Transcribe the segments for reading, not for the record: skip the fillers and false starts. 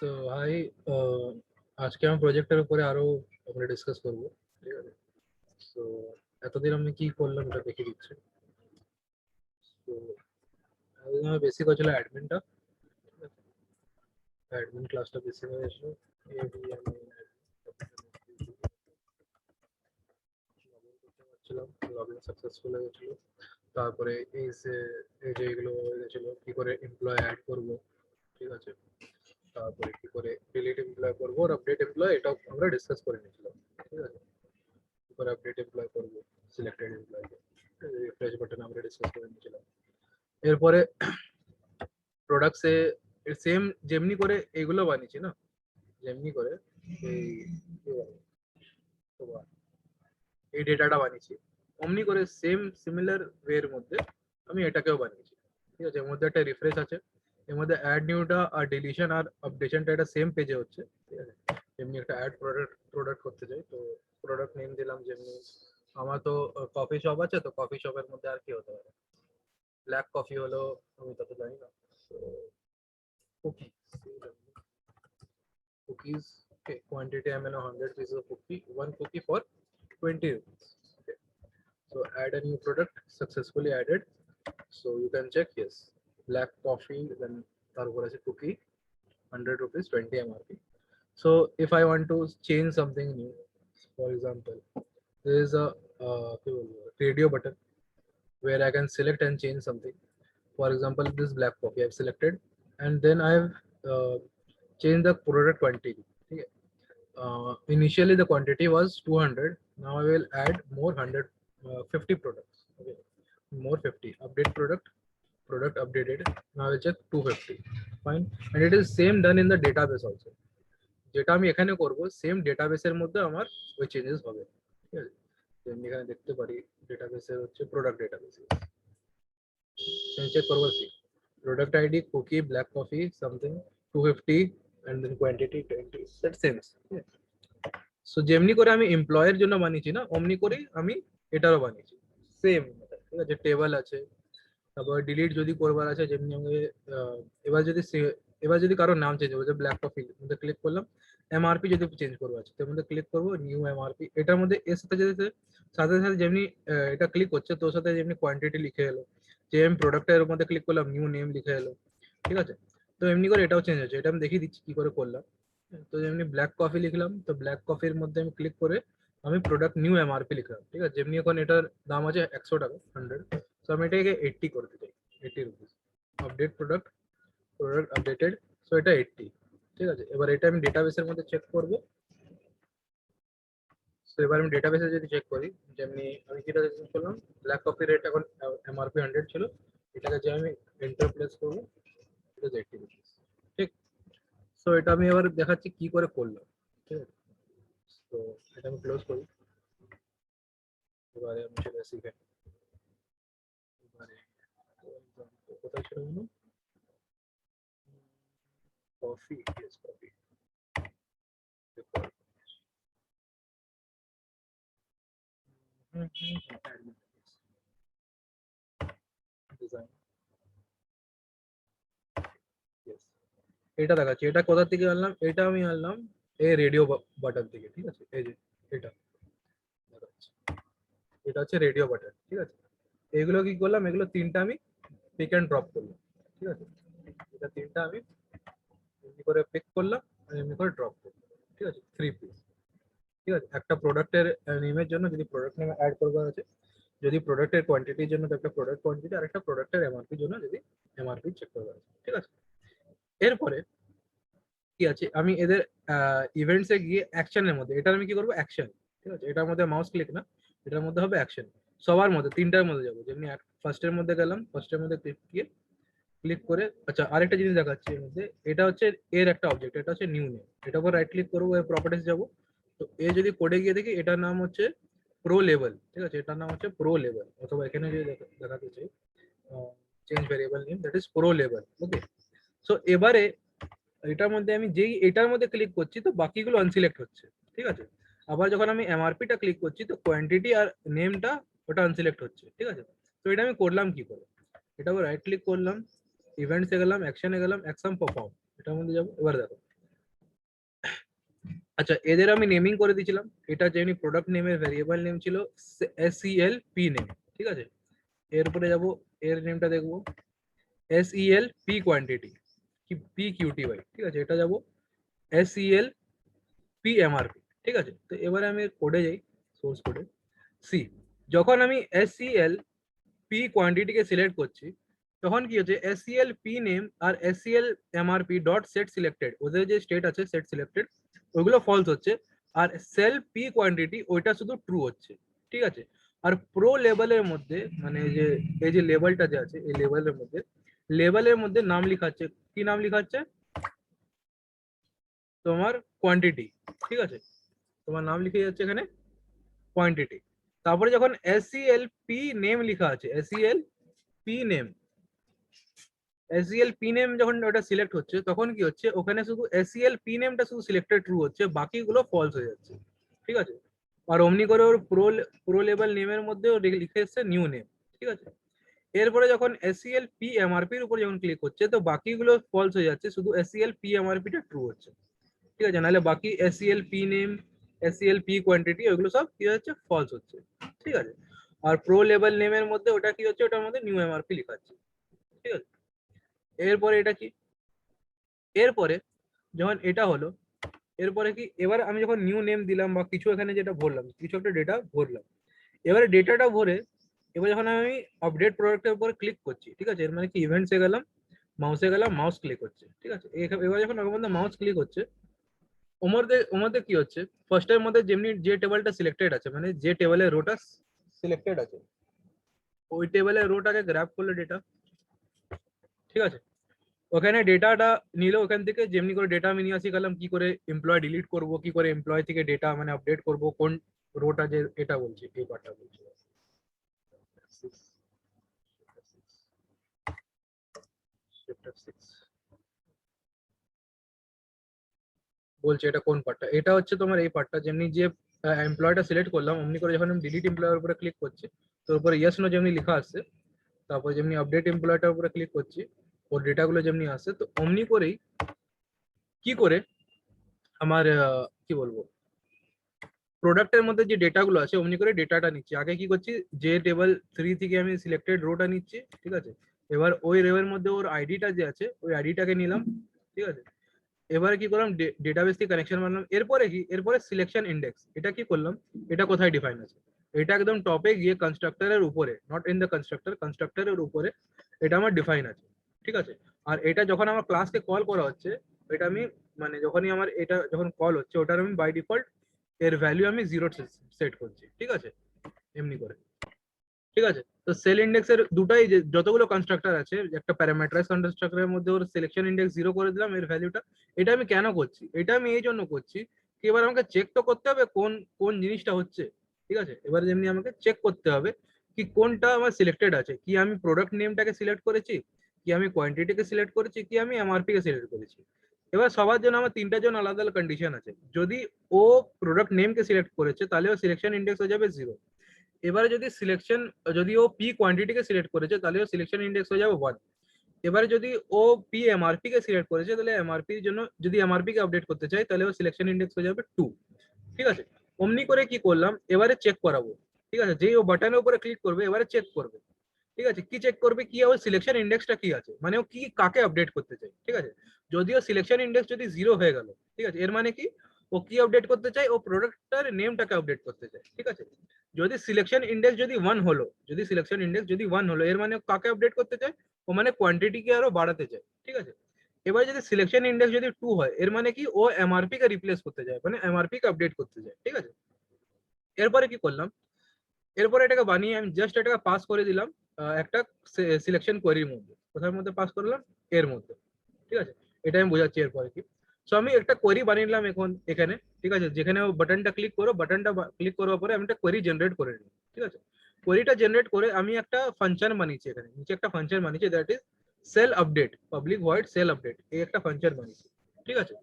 So high, আজকে আমি প্রজেক্টের উপরে আরো আমরা ডিসকাস করব। ঠিক আছে, সো এতদিন আমি কি করলাম এটা দেখিয়ে দিচ্ছি। তো এতদিন আমার বেসিক হয়েছিল অ্যাডমিনটা, অ্যাডমিন ক্লাসটা বেসিক হয়েছিল। লগইন সাকসেসফুল হয়েছিল। তারপরে এই যে এগুলো হয়ে গেছিল, কি করে এমপ্লয় অ্যাড করব, ঠিক আছে, তারপরে কি করে ডিলিট এমপ্লয় করবো আর আপডেট এমপ্লয়, এটাও আমরা ডিসকাস করে নিয়েছিলাম। ঠিক আছে, কি করে আপডেট এমপ্লয় করবো সিলেক্টেড এমপ্লয়কে, রিফ্রেশ বাটন আমরা ডিসকাস করে নিয়েছিলাম। এরপরে প্রোডাক্টসে সেম যেমনি করে এগুলো বানিয়েছি না, যেমনি করে এই এই ডেটাটা বানিয়েছি, অমনি করে সেম সিমিলার ওয়ের মধ্যে আমি এটাকেও বানিয়েছি। ঠিক আছে, এর মধ্যে একটা রিফ্রেশ আছে, এর মধ্যে অ্যাড নিউটা আর ডিলিশন আর আপডেশনটা এটা সেম পেজে হচ্ছে। ঠিক আছে, যেমনি একটা অ্যাড প্রোডাক্ট করতে চাই, তো প্রোডাক্ট নেম দিলাম, যেমনি আমার তো কফি শপ আছে, তো কফি শপের মধ্যে আর কি হতে পারে, ব্ল্যাক কফি হলো, আমি তত জানি না। Cookies, okay, quantity I'm in 100 pieces of cookie, one cookie for 20 rupees. Okay, so add a new product, successfully added. So you can check, yes, black coffee, then cookie, 100 rupees, 20 MRP. So if I want to change something new, for example, there is a radio button where I can select and change something. For example, this black coffee I've selected, and then I've changed the product quantity. Okay. Initially the quantity was 200. Now I will add more 50 products. Okay. More 50. Update product updated. Now I will check 250. Fine. And it is same done in the database also. যেটা আমি এখানে করব same ডেটাবেসের মধ্যে আমার ওই changes হবে। ঠিক আছে, যেমনি এখানে দেখতে পারি ডেটাবেসের হচ্ছে প্রোডাক্ট ডেটাবেস, চেক করবো কি product ID cookie black coffee something 250 and then quantity 20, that same. So যেমনি করে আমি এমপ্লয়ের জন্য বানিয়েছি না, অমনি করে আমি এটারও বানিয়েছি সেম। ঠিক আছে, টেবল আছে, তারপর ডিলিট যদি করবার আছে, যেমনি আমি এবার যদি কারোর নাম চেঞ্জ হবে, ব্ল্যাক কফি মধ্যে ক্লিক করলাম, এমআরপি যদি চেঞ্জ করবো আছে তার মধ্যে ক্লিক করবো নিউ এমআরপি, এটার মধ্যে এর সাথে সাথে সাথে যেমনি এটা ক্লিক করছে তোর সাথে যেমনি কোয়ান্টিটি লিখে এলো, যে আমি প্রোডাক্টের মধ্যে ক্লিক করলাম নিউ নেম লিখে এলো। ঠিক আছে, তো এমনি করে এটাও চেঞ্জ হচ্ছে, এটা আমি দেখিয়ে দিচ্ছি কি করে করলাম। তো যেমনি ব্ল্যাক কফি লিখলাম, তো ব্ল্যাক কফির মধ্যে আমি ক্লিক করে আমি প্রোডাক্ট নিউ এমআরপি লিখলাম। ঠিক আছে, যেমনি এখন এটার দাম আছে 100 টাকা 100, তো আমি এটাকে 80 করতে চাই, 80 rupees. Update product updated, so এটা 80। ঠিক আছে, এবার এটা আমি ডেটাবেসের মধ্যে চেক করব। তো এবার আমি ডেটাবেসে যদি চেক করি, যেমনি আমি যেটা চেক করলাম ব্ল্যাক কফি রেট এখন এমআরপি 100 ছিল, এটাকে যে আমি এন্টার প্লেস করব, এটা 80 রুপিস। ঠিক, সো এটা আমি এবার দেখাচ্ছি কি করে করলাম। ঠিক আছে, তো এটা আমি ক্লোজ করি, এবারে আমি সেটা শিখে এবারে কোথায় ছিল বলুন, coffee, yes coffee, design, yes, এটা দেখাচ্ছি। এটা কোথা থেকে আনলাম, এটা আমি আনলাম এই রেডিও বাটন থেকে। ঠিক আছে, এই যে এটা দেখাচ্ছি, এটা হচ্ছে রেডিও বাটন। ঠিক আছে, এগুলো কি করলাম, এগুলো তিনটা আমি পিক অ্যান্ড ড্রপ করলাম। ঠিক আছে, এটা তিনটা আমি এমনি করে পিক করলাম আর এমনি করে ড্রপ করলাম। ঠিক আছে, 3 পিস। ঠিক আছে, একটা প্রোডাক্টের নেমের জন্য যদি প্রোডাক্ট নেম অ্যাড করবার আছে, যদি প্রোডাক্টের কোয়ান্টিটির জন্য তো একটা প্রোডাক্ট কোয়ান্টিটি, আর একটা প্রোডাক্টের এমআরপির জন্য যদি এমআরপি চেক করবার আছে। ঠিক আছে, এরপরে কি আছে, আমি এদের ইভেন্টসে গিয়ে অ্যাকশনের মধ্যে এটা আমি কি করবো, অ্যাকশন। ঠিক আছে, এটার মধ্যে মাউস ক্লিক না, এটার মধ্যে হবে অ্যাকশন। সবার মধ্যে তিনটার মধ্যে যাবো, যেমনি ফার্স্টের মধ্যে গেলাম, ফার্স্টের মধ্যে ক্লিক করে, আচ্ছা আরেকটা জিনিস দেখাচ্ছি এর মধ্যে, এটা হচ্ছে এর একটা অবজেক্ট, এটা হচ্ছে নিউ নেম, এটার উপর রাইট ক্লিক করবো, এর প্রপার্টিস যাবো, তো এ যদি কোডে গিয়ে দেখি এটার নাম হচ্ছে প্রো লেভেল। ঠিক আছে, এটার নাম হচ্ছে প্রো লেভেল, অথবা এখানে যদি দেখাতে চাই change variable name, that is pro level. Okay, so এবারে এটার মধ্যে আমি যেই এটার মধ্যে ক্লিক করছি তো বাকিগুলো আনসিলেক্ট হচ্ছে। ঠিক আছে, আবার যখন আমি এমআরপিটা ক্লিক করছি তো কোয়ান্টিটি আর নেমটা ওটা আনসিলেক্ট হচ্ছে। ঠিক আছে, তো এটা আমি করলাম কি করে, এটা রাইট ক্লিক করলাম, ইভেন্টসে গেলাম, অ্যাকশনে গেলাম, অ্যাকশন পারফর্ম, এটার মধ্যে যাবো। এবার দেখো আচ্ছা, এদের আমি নেমিং করে দিয়েছিলাম। এটা যেমনি প্রোডাক্ট নেমের ভ্যারিয়েবল নেম ছিল SEL P নেম, ঠিক আছে। এরপরে যাব, এর নেমটা দেখবো SEL P কোয়ান্টিটি কি PQTY, ঠিক আছে। এটা যাব SEL P MRP, ঠিক আছে। তো এবারে আমি কোডে যাই, সোর্স কোডে। সি, যখন আমি SEL P কোয়ান্টিটিকে সিলেক্ট করছি তখন কি হচ্ছে SEL P নেম আর SEL MRP dot set selected, ওদের যে স্টেট আছে সেট সিলেক্টেড, ওইগুলো ফলস হচ্ছে। আর সেল P কোয়ান্টিটি ওইটা শুধু ট্রু হচ্ছে, ঠিক আছে। আর প্রো লেভেলের মধ্যে মানে যে এই যে লেভেলটা যে আছে এই লেভেলের মধ্যে নাম লেখা আছে, কি নাম লেখা আছে তোমার কোয়ান্টিটি, ঠিক আছে। তোমার নাম লিখে যাচ্ছে এখানে কোয়ান্টিটি। তারপরে যখন SEL P নেম লেখা আছে, SEL P name, SEL P name যখন ওটা সিলেক্ট হচ্ছে তখন কি হচ্ছে ওখানে শুধু SEL P নেমটা শুধু সিলেক্টেড ট্রু হচ্ছে, বাকিগুলো ফলস হয়ে যাচ্ছে, ঠিক আছে। আর অমনি করে ওর প্রো লেভেল নেমের মধ্যেও লিখে এসছে নিউ নেম, ঠিক আছে। এরপরে যখন SEL P MRP এর উপর যখন ক্লিক হচ্ছে তো বাকিগুলো ফলস হয়ে যাচ্ছে, শুধু SEL P MRP টা ট্রু হচ্ছে, ঠিক আছে। নাহলে বাকি SEL P name, SEL P quantity ওগুলো সব কি হচ্ছে ফলস হচ্ছে, ঠিক আছে। আর প্রো লেভেল নেমের মধ্যে ওটা কি হচ্ছে ওটার মধ্যে নিউ MRP লেখা আছে, ঠিক আছে। এরপরে এটা কি, এরপরে যখন এটা হলো এরপরে কি এবার আমি যখন নিউ নেম দিলাম বা কিছু এখানে যেটা ভরলাম, কিছু একটা ডেটা ভরলাম, এবারে ডেটাটা ভরে এবার যখন আমি আপডেট প্রোডাক্টের উপর ক্লিক করছি, ঠিক আছে। এর মানে কি ইভেন্টসে গেলাম, মাউসে গেলাম, মাউস ক্লিক হচ্ছে, ঠিক আছে। এবার যখন আমার মধ্যে মাউস ক্লিক হচ্ছে ওর মধ্যে কি হচ্ছে ফার্স্টের মধ্যে যেমনি যে টেবিলটা সিলেক্টেড আছে মানে যে টেবিলের রোটা সিলেক্টেড আছে ওই টেবিলের রোটাকে গ্র্যাব করলে ডেটা, ঠিক আছে। ওখানে ডেটাটা নিলে ওখান থেকে যেমনি করে ডেটা আমি নিয়ে আসি গেলাম, কি করে এমপ্লয় ডিলিট করব, কি করে এমপ্লয় থেকে ডেটা মানে আপডেট করব, কোন রোটা যে এটা বলছি এই পার্টটা বলছি। বলছি এটা কোন পার্টটা, এটা হচ্ছে তোমার এই পার্টটা যেমনি যে এমপ্লয়টা সিলেক্ট করলাম অমনি করে যখন আমি ডিলিট এমপ্লয়ের উপরে ক্লিক করছি তো উপরে ইয়েস নো যেমনি লেখা আসছে, তারপর যেমনি আপডেট এমপ্লয়টার উপরে ক্লিক করছি ওর ডেটাগুলো যেমনি আসছে তো অমনি করেই কি করে আমার কি বলবো প্রোডাক্টের মধ্যে যে ডেটাগুলো আছে অমনি করে ডেটাটা নিচ্ছি। আগে কি করছি যে টেবিল 3 থেকে আমি সিলেক্টেড রোটা নিচ্ছি, ঠিক আছে। এবার ওই রোয়ের মধ্যে ওর আইডিটা যে আছে ওই আইডিটাকে নিলাম, ঠিক আছে। এবারে কি করলাম ডেটাবেস থেকে কানেকশন মারলাম। এরপরে কি এরপরে সিলেকশন ইন্ডেক্স, এটা কি করলাম এটা কোথায় ডিফাইন আছে, এটা একদম টপে গিয়ে কনস্ট্রাক্টরের উপরে, নট ইন দ্য কনস্ট্রাক্টরের উপরে এটা আমার ডিফাইন আছে, ঠিক আছে। আর এটা যখন আমার ক্লাসকে কল করা হচ্ছে এটা আমি মানে যখনই আমার এটা যখন কল হচ্ছে ওটার আমি বাই ডিফল্ট এর ভ্যালু আমি 0 সেট করছি, ঠিক আছে, এমনি করে, ঠিক আছে। তো সেল ইন্ডেক্সের দুটাই যে যতগুলো কনস্ট্রাক্টর আছে একটা প্যারামিটারাইজ কনস্ট্রাক্টরের মধ্যে ওর সিলেকশন ইন্ডেক্স 0 করে দিলাম এর ভ্যালুটা। এটা আমি কেন করছি, এটা আমি এই জন্য করছি কি এবার আমাকে চেক তো করতে হবে কোন কোন জিনিসটা হচ্ছে, ঠিক আছে। এবার যেমনি আমাকে চেক করতে হবে কি কোনটা আমার সিলেক্টেড আছে, কি আমি প্রোডাক্ট নেমটাকে সিলেক্ট করেছি, কি আমি কোয়ান্টিটিকে সিলেক্ট করেছি, কি আমি এমআরপি কে সিলেক্ট করেছি। এবার সবার জন্য আমার তিনটা জন আলাদা আলাদা কন্ডিশন আছে। যদি ও প্রোডাক্ট নেমকে সিলেক্ট করেছে তাহলে ও সিলেকশন ইন্ডেক্স হয়ে যাবে 0। এবারে যদি ও পি কোয়ান্টিটিকে সিলেক্ট করেছে তাহলে ও সিলেকশন ইন্ডেক্স হয়ে যাবে 1। এবারে যদি ও পি এমআরপি কে সিলেক্ট করেছে তাহলে এমআরপি এর জন্য যদি এমআরপি কে আপডেট করতে চাই তাহলে ও সিলেকশন ইন্ডেক্স হয়ে যাবে 2, ঠিক আছে। অমনি করে কি করলাম এবারে চেক করাবো, ঠিক আছে। যেই ও বাটনের উপরে ক্লিক করবে এবারে চেক করবে, ঠিক আছে। কি চেক করবে কি ওর সিলেকশন ইন্ডেক্সটা কি আছে মানে ও কি কাকে আপডেট করতে চাই, ঠিক আছে। যদিও সিলেকশন ইন্ডেক্স যদি 0 হয়ে গেল, ঠিক আছে, এর মানে কি ও কি আপডেট করতে চাই ও প্রোডাক্টটার নেমটাকে আপডেট করতে চাই, ঠিক আছে। যদি সিলেকশন ইন্ডেক্স যদি 1 হলো, যদি সিলেকশন ইন্ডেক্স যদি 1 হলো এর মানে ও কাকে আপডেট করতে চায় ও মানে কোয়ান্টিটিকে আরো বাড়াতে চায়, ঠিক আছে। এবার যদি সিলেকশন ইন্ডেক্স যদি 2 হয় এর মানে কি ও এমআরপি কে রিপ্লেস করতে যায় মানে এমআরপি কে আপডেট করতে যায়, ঠিক আছে। এরপরে কি করলাম এরপরে এটাকে বানিয়ে আমি জাস্ট এটাকে পাস করে দিলাম একটা সিলেকশন কোয়েরির মধ্যে, কোথার মধ্যে পাস করলাম এর মধ্যে, ঠিক আছে। এটা আমি বোঝাচ্ছি এরপরে কি। সো আমি একটা কোয়েরি বানিয়ে নিলাম এখন এখানে, ঠিক আছে। যেখানে বাটনটা ক্লিক করো বাটনটা ক্লিক করার পরে আমি একটা কোয়েরি জেনারেট করে নিই, ঠিক আছে। কোয়েরিটা জেনারেট করে আমি একটা ফাংশন বানিয়েছি এখানে নিচে একটা ফাংশন বানিয়েছি that is sell update public void sell update, এই একটা ফাংশন বানিয়েছি, ঠিক আছে।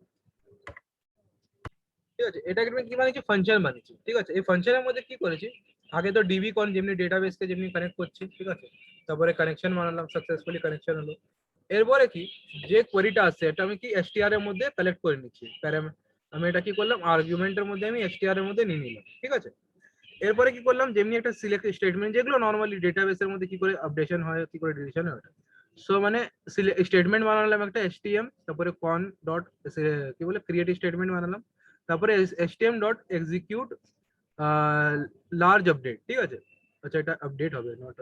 ঠিক আছে এটাকে আমি কি বানিয়েছি ফাংশন বানিয়েছি, ঠিক আছে। এই ফাংশনের মধ্যে কি করেছি আগে তো ডিবি কন যেমনি ডেটাবেসকে যেমনি কানেক্ট করছি, ঠিক আছে। তারপরে কানেকশন বানালাম সাকসেসফুলি কানেকশন হলো। এরপরে কি যে কোয়েরিটা আসছে এটা আমি কি এসটিআর এর মধ্যে কালেক্ট করে নিচ্ছি আমি এটা কি করলাম আর্গুমেন্টের মধ্যে আমি str এর মধ্যে নিয়ে নিলাম, ঠিক আছে। এরপরে কি করলাম যেমনি একটা সিলেক্ট স্টেটমেন্ট যেগুলো নর্মালি ডেটাবেসের মধ্যে কি করে আপডেশন হয় কি করে ডিলিশন হয় ওটা। সো মানে স্টেটমেন্ট বানালাম একটা stm, তারপরে con ডট কি বলে ক্রিয়েট স্টেটমেন্ট বানালাম, তারপরে stm dot execute large update, ঠিক আছে। আচ্ছা এটা আপডেট হবে not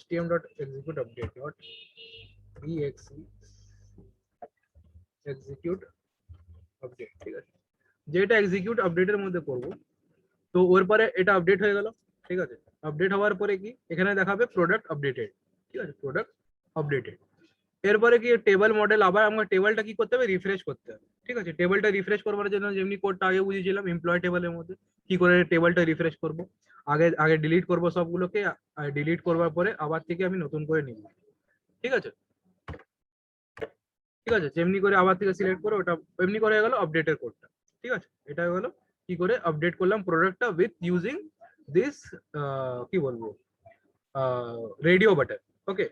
stm dot execute update not exe execute update, ঠিক আছে। যেটা এক্সিকিউট আপডেটের মধ্যে করব, তো ওর পরে এটা আপডেট হয়ে গেল, ঠিক আছে। আপডেট হওয়ার পরে কি এখানে দেখাবে প্রোডাক্ট আপডেটেড, ঠিক আছে, প্রোডাক্ট আপডেটেড। এরপরে কি টেবিল মডেল আবার আমাকে টেবিলটা কি করতে হবে রিফ্রেশ করতে হবে, ঠিক আছে। টেবিলটা রিফ্রেশ করবার জন্য যেমনি কোডটা আগে বুঝিয়েছিলাম এমপ্লয় টেবিলের মধ্যে কি করে টেবিলটা রিফ্রেশ করব, আগে আগে ডিলিট করব সবগুলোকে, আর ডিলিট করবার পরে আবার থেকে আমি নতুন করে নিব, ঠিক আছে। ঠিক আছে, যেমনি করে আবার থেকে সিলেক্ট করে ওটা এমনি করে হয়ে গেল আপডেটের কোডটা, ঠিক আছে। এটা হয়ে গেল কি করে আপডেট করলাম প্রোডাক্টটা উইথ ইউজিং দিস কি বলবো রেডিও বাটন। ওকে,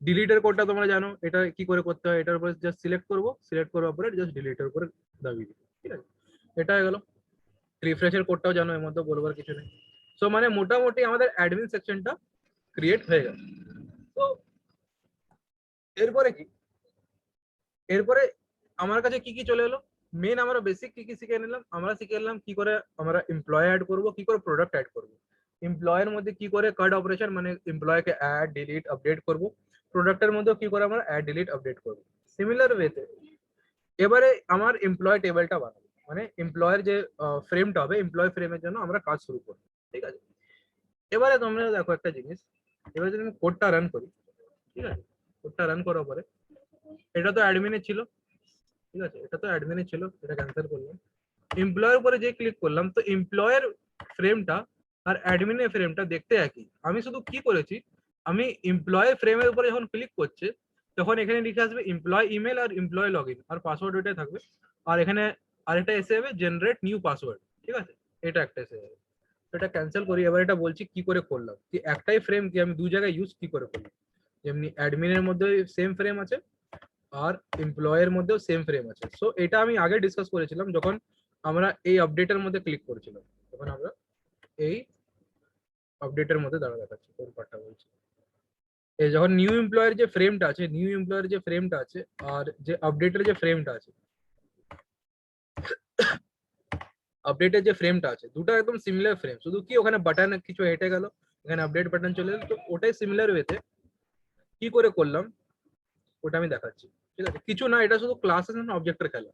ডিলিটের কোডটা তোমরা জানো এটা কি করে করতে হয়, এটার উপরে জাস্ট সিলেক্ট করব, সিলেক্ট করার পরে জাস্ট ডিলিটের উপরে দাবিয়ে দিব, ঠিক আছে। এটা হয়ে গেল। রিফ্রেশের কোডটাও জানো, এর মধ্যে বলবার কিছু নেই। সো মানে মোটামুটি আমাদের অ্যাডমিন সেকশনটা ক্রিয়েট হয়ে গেল। তো এরপরে কি, এরপরে আমার কাছে কি কি চলে এলো, মেন আমরা বেসিক কি কি শিখে নিলাম, আমরা শিখে নিলাম কি করে আমরা এমপ্লয় অ্যাড করব, কি করে প্রোডাক্ট অ্যাড করব, এমপ্লয়ের মধ্যে কি করে কার্ড অপারেশন মানে এমপ্লয়কে অ্যাড ডিলিট আপডেট করব, প্রোডাক্টের মধ্যে কি করে আমরা অ্যাড ডিলিট আপডেট করব। সিমিলার ওয়েতে এবারে আমার এমপ্লয় টেবিলটা বানাবো, মানে এমপ্লয়ের যে ফ্রেমটা হবে এমপ্লয় ফ্রেমের জন্য আমরা কাজ শুরু করব, ঠিক আছে। এবারে তোমরা দেখো একটা জিনিস, এবারে যদি আমি কোডটা রান করি, ঠিক আছে, কোডটা রান করার পরে এটা তো অ্যাডমিনে ছিল, ঠিক আছে, এটা তো অ্যাডমিনে ছিল, এটা ক্যান্সেল করলাম। এমপ্লয়ের উপরে যে ক্লিক করলাম তো এমপ্লয়ের ফ্রেমটা আর অ্যাডমিনের ফ্রেমটা দেখতে একই। আমি শুধু কি করেছি, আমি এমপ্লয় ফ্রেমের উপরে যখন ক্লিক করছে তখন এখানে লিখে আসবে এমপ্লয় ইমেল আর এমপ্লয় লগইন আর পাসওয়ার্ড ওইটাই থাকবে, আর এখানে আরেকটা এসে যাবে জেনারেট নিউ পাসওয়ার্ড, ঠিক আছে, এটা একটা এসে যাবে। এটা ক্যান্সেল করি। এবার এটা বলছি কি করে করলাম, কি একটাই ফ্রেম কি আমি দু জায়গায় ইউজ কি করে করলাম, যেমনি অ্যাডমিনের মধ্যে সেম ফ্রেম আছে আর এমপ্লয়ের মধ্যেও সেম ফ্রেম আছে। সো এটা আমি আগে ডিসকাস করেছিলাম যখন আমরা এই আপডেটের মধ্যে ক্লিক করেছিলাম, তখন আমরা এই আপডেটের মধ্যে দাঁড়া দেখাচ্ছি কোন পার্টটা বলছি। এই যখন নিউ এমপ্লয়ের যে ফ্রেমটা আছে, নিউ এমপ্লয়ের যে ফ্রেমটা আছে আর যে আপডেটের যে ফ্রেমটা আছে, আপডেটের যে ফ্রেমটা আছে দুটো একদম সিমিলার ফ্রেম, শুধু কি ওখানে বাটন কিছু হেঁটে গেল, এখানে আপডেট বাটন চলে এলো, তো ওটাই সিমিলার ওয়েতে কি করে করলাম ওটা আমি দেখাচ্ছি, ঠিক আছে। কিছু না, এটা শুধু ক্লাসেস এন্ড অবজেক্টের খেলা,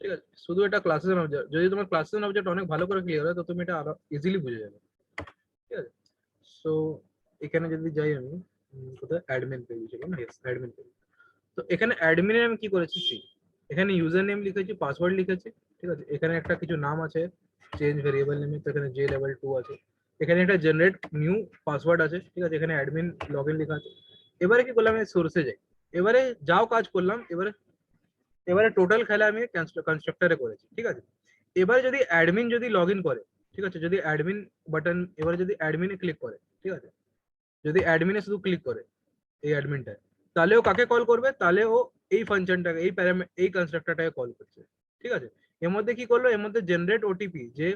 ঠিক আছে, শুধু এটা ক্লাসেস এন্ড অবজেক্ট। যদি তোমার ক্লাসেস এন্ড অবজেক্ট অনেক ভালো করে ক্লিয়ার হয় তো তুমি এটা আরো ইজিলি বুঝে যাবে, ঠিক আছে। সো এখানে যদি যাই আমি কোথায় অ্যাডমিন পেজ ছিল না, ইয়েস অ্যাডমিন পেজ। তো এখানে অ্যাডমিনে আমি কি করেছি, এখানে ইউজার নেম লিখেছি, পাসওয়ার্ড লিখেছি, ঠিক আছে। এখানে একটা কিছু নাম আছে চেঞ্জ ভেরিয়েবল নেমে, তো এখানে জে লেভেল 2 আছে, এখানে একটা জেনারেট নিউ পাসওয়ার্ড আছে, ঠিক আছে, এখানে অ্যাডমিন লগইন লেখা আছে। এবারে কি করলাম, আমি সোর্সে যাই, এবারে যাও কাজ করলাম, এবারে এবারে টোটাল খেলা আমি কনস্ট্রাক্টরে করেছি, ঠিক আছে। এবারে যদি অ্যাডমিন যদি লগইন করে, ঠিক আছে, যদি অ্যাডমিন বাটন এবারে যদি অ্যাডমিনে ক্লিক করে, ঠিক আছে, যদি অ্যাডমিনে শুধু ক্লিক করে এই অ্যাডমিনটা, তাহলে ও কাকে কল করবে, তাহলে ও এই ফাংশনটাকে এই কনস্ট্রাক্টরটাকে কল করছে, ঠিক আছে। এর মধ্যে কি করলো, এর মধ্যে জেনারেট ওটিপি যে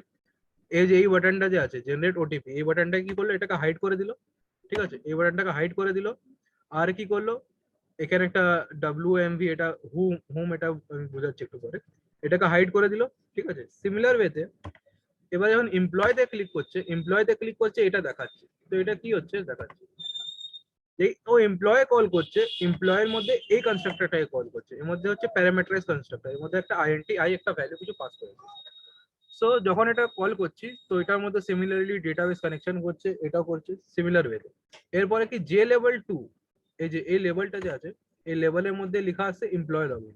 এই যে এই বাটনটা যে আছে জেনারেট ওটিপি, এই বাটনটা কি করলো, এটাকে হাইড করে দিল, ঠিক আছে, এই বাটনটাকে হাইড করে দিল। আর কি করলো, এখানে একটা ডব্লিউএমভি এটা হুম এটা আমি বোঝাচ্ছি একটু পরে, এটাকে হাইড করে দিল, ঠিক আছে। সিমিলার ওয়েতে এবার যখন এমপ্লয়তে ক্লিক করছে, এমপ্লয়তে ক্লিক করছে এটা দেখাচ্ছে, তো এটা কি হচ্ছে দেখাচ্ছে, এই ও এমপ্লয় কল করছে, এমপ্লয়ের মধ্যে এই কনস্ট্রাক্টরটাকে কল করছে, এর মধ্যে হচ্ছে প্যারামিটারাইজ কনস্ট্রাক্টর, এর মধ্যে একটা আইএনটি আই একটা ভ্যালু কিছু পাস করেছে। সো যখন এটা কল করছি তো এটার মধ্যে সিমিলারলি ডেটাবেস কানেকশন করছে, এটাও করছে সিমিলার ওয়েতে। এরপরে কি জে লেভেল 2, এই যে এই লেভেলটা যে আছে এই লেভেলের মধ্যে লেখা আছে এমপ্লয় লগইন,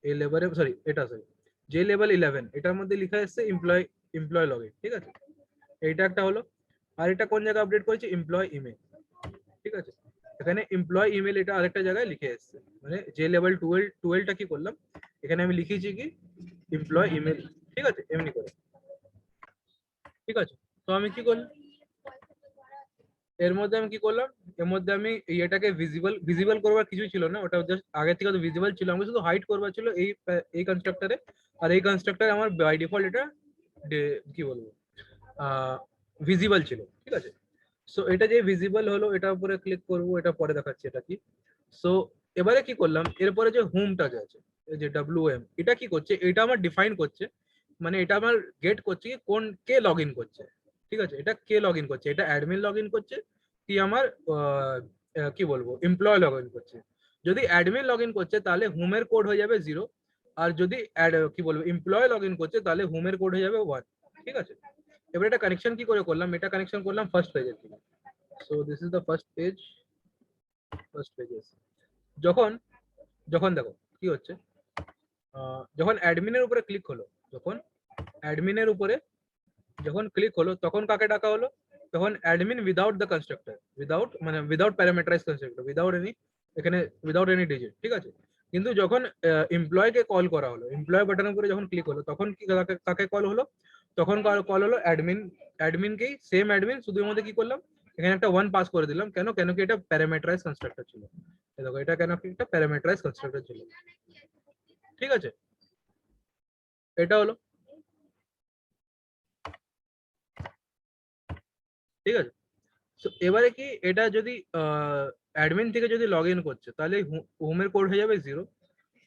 এই লেভেলে সরি এটা সরি জে লেভেল 11 এটার মধ্যে লেখা আছে এমপ্লয় লগইন, ঠিক আছে, এইটা একটা হলো। আর এটা কোন জায়গায় আপডেট করেছে, এমপ্লয় ইমেল, ঠিক আছে, এখানে এমপ্লয় ইমেল এটা আরেকটা জায়গায় লিখে এসেছে, মানে যে লেভেল 12টা কি করলাম, এখানে আমি লিখেছি কি এমপ্লয় ইমেল, ঠিক আছে, এমনি করে, ঠিক আছে। তো আমি কি করলাম, এর মধ্যে আমি কি করলাম, এর মধ্যে আমি এটাকে ভিজিবল করবার কিছু ছিল না, ওটা জাস্ট আগে থেকে তো ভিজিবল ছিল, আমাকে শুধু হাইড করবার ছিল এই কনস্ট্রাক্টরে। আর এই কনস্ট্রাক্টরে আমার বাই ডিফল্ট এটা কি বলবো ভিজিবল ছিল, ঠিক আছে। সো এটা যে ভিজিবল হলো, এটার উপরে ক্লিক করব, এটা পরে দেখাচ্ছি এটা কি। সো এবারে কি করলাম, এরপরে যে হোমটা যে আছে, এই যে WM, এটা কি করছে, এটা আমার ডিফাইন করছে, মানে এটা আমার গেট করছে কি কোন কে লগ ইন করছে, ঠিক আছে। এটা কে লগ ইন করছে, এটা অ্যাডমিন লগ ইন করছে কি আমার কি বলবো এমপ্লয় লগ ইন করছে। যদি অ্যাডমিন লগ ইন করছে তাহলে হোমের কোড হয়ে যাবে 0, আর যদি কি বলবো এমপ্লয় লগ ইন করছে তাহলে হোমের কোড হয়ে যাবে 1, ঠিক আছে। এবার এটা কানেকশন কি করে করলাম, এটা কানেকশন করলাম ফার্স্ট পেজের থেকে। So this is the first pages. যখন যখন দেখো কি হচ্ছে, যখন অ্যাডমিনের উপরে ক্লিক হলো, যখন অ্যাডমিনের উপরে যখন ক্লিক হলো, তখন কাকে ডাকা হলো, তখন admin without the constructor, without parameterize constructor, without any digit, ঠিক আছে। কিন্তু যখন এমপ্লয়কে কল করা হলো, এমপ্লয় বাটনের উপরে যখন ক্লিক হলো, তখন কি কাকে কল হলো, তখন কল হলো অ্যাডমিনকেই, সেম অ্যাডমিন, শুধু এর মধ্যে কি করলাম, এখানে একটা 1 পাস করে দিলাম, কেন কেন কি এটা প্যারামিটারাইজ কনস্ট্রাক্টর ছিল। দেখো এটা কেন কি একটা প্যারামিটারাইজ কনস্ট্রাক্টর ছিল, ঠিক আছে। এটা হলো, ঠিক আছে। তো এবারে কি এটা যদি অ্যাডমিন থেকে যদি লগ ইন করছে তাহলে হোমের কোড হয়ে যাবে 0,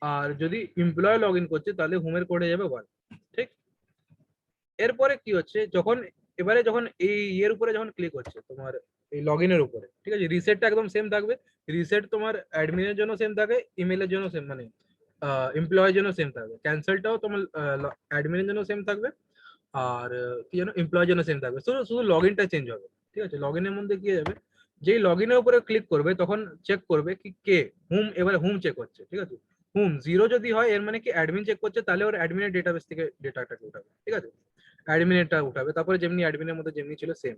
আর যদি এমপ্লয় লগ ইন করছে তাহলে হোমের কোড হয়ে যাবে 1, ঠিক। এরপরে কি হচ্ছে, যখন এই ইয়ের উপরে যখন ক্লিক হচ্ছে তোমার এই লগ ইনের উপরে, ঠিক আছে, রিসেটটা একদম সেম থাকবে। রিসেট তোমার অ্যাডমিনের জন্য সেম থাকে, ইমেলের জন্য সেম, মানে এমপ্লয়ের জন্য সেম থাকবে। ক্যান্সেলটাও তোমার অ্যাডমিনের জন্য সেম থাকবে, আর কি যেন এমপ্লয়ের জন্য সেম থাকবে, শুধু শুধু লগ ইনটা চেঞ্জ হবে, ঠিক আছে। লগ ইনের মধ্যে কি যাবে, যেই লগ ইনের উপরে ক্লিক করবে তখন চেক করবে কি কে হুম, এবারে হুম চেক করছে, ঠিক আছে। হুম 0 যদি হয় এর মানে কি অ্যাডমিন চেক করছে, তাহলে ওর অ্যাডমিনের ডেটাবেস থেকে ডেটাটাকে উঠাবে, ঠিক আছে। অ্যাডমিনেরটা উঠাবে, তারপরে যেমনি অ্যাডমিনের মধ্যে যেমনি ছিল সেম।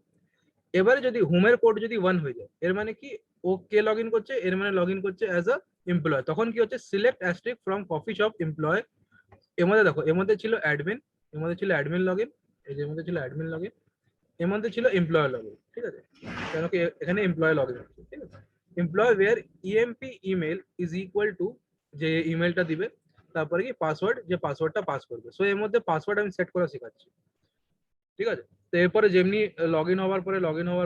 এবারে যদি হোমের কোড যদি 1 হয়ে যায়, এর মানে কি ও কে লগ ইন করছে, এর মানে লগ ইন করছে অ্যাজ আ এমপ্লয়, তখন কি হচ্ছে select asterisk from coffee shop employ. এর মধ্যে দেখো, এর মধ্যে ছিল অ্যাডমিন, এর মধ্যে ছিল অ্যাডমিন লগ ইন, এই যে এর মধ্যে ছিল অ্যাডমিন লগ ইন, এর মধ্যে ছিল এমপ্লয় লগ ইন, ঠিক আছে। কেন কি এখানে এমপ্লয় লগ ইন হচ্ছে, ঠিক আছে। Employ where EMP email is equal to, যে ইমেলটা দিবে, তারপরে কি পাসওয়ার্ড, যে পাসওয়ার্ডটা পাস করবে। সো এর মধ্যে পাসওয়ার্ড আমি সেট করা শেখাচ্ছি, ঠিক আছে। তো এরপরে যেমনি লগ ইন হওয়ার